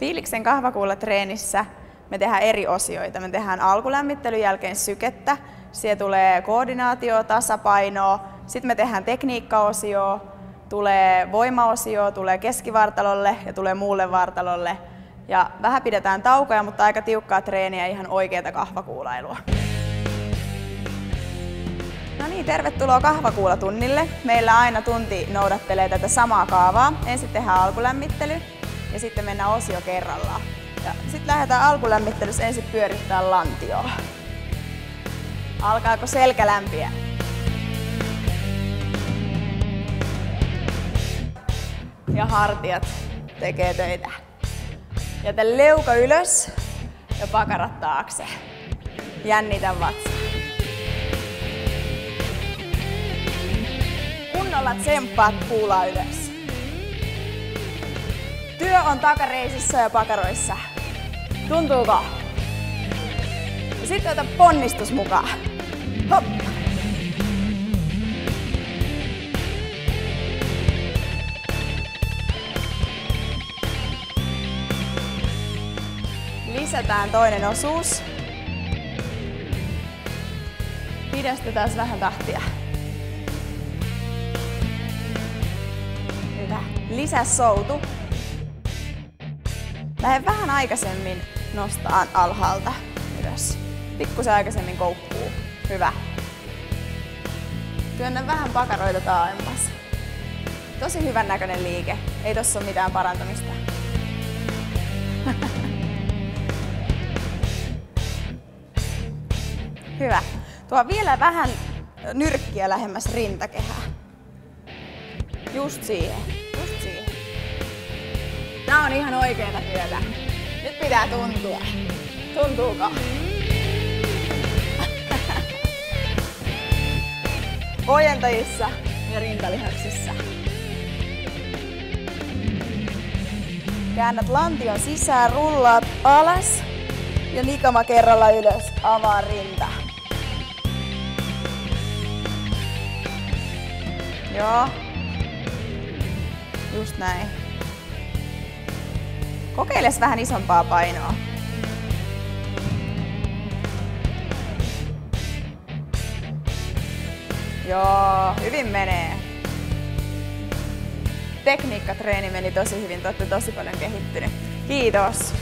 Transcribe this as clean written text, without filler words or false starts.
Fiiliksen kahvakuulatreenissä me tehdään eri osioita. Me tehdään alkulämmittelyn jälkeen sykettä, siellä tulee koordinaatio, tasapainoa, sitten me tehdään tekniikkaosioa, tulee voimaosio, tulee keskivartalolle ja tulee muulle vartalolle. Ja vähän pidetään taukoja, mutta aika tiukkaa treeniä, ihan oikeata kahvakuulailua. No niin, tervetuloa kahvakuulatunnille. Meillä aina tunti noudattelee tätä samaa kaavaa. Ensin tehdään alkulämmittely ja sitten mennään osio kerrallaan. Ja sitten lähdetään alkulämmittelyssä ensin pyörittää lantioa. Alkaako selkä lämpiä? Ja hartiat tekee töitä. Jätä leuka ylös ja pakarat taakse. Jännitä vatsaa. Kunnolla tsemppaat kuulaa ylös. Työ on takareisissä ja pakaroissa. Tuntuuko? Ja sitten ota ponnistus mukaan. Hop! Lisätään toinen osuus. Pidestetään vähän tahtia. Hyvä. Lisää soutu. Lähde vähän aikaisemmin nostaan alhaalta ylös. Pikkusen aikaisemmin koukkuu. Hyvä. Työnnä vähän pakaroita taaemmas. Tosi hyvän näköinen liike. Ei tossa ole mitään parantamista. Hyvä. Tuo vielä vähän nyrkkiä lähemmäs rintakehää. Just siihen. Just siihen. Tää on ihan oikeeta työtä. Nyt pitää tuntua. Tuntuuko? Ojentajissa ja rintalihaksissa. Käännät lantion sisään, rullaat alas ja nikama kerralla ylös. Avaa rinta. Joo. Just näin. Kokeiles vähän isompaa painoa. Joo, hyvin menee. Tekniikkatreeni meni tosi hyvin, te olette tosi paljon kehittynyt. Kiitos!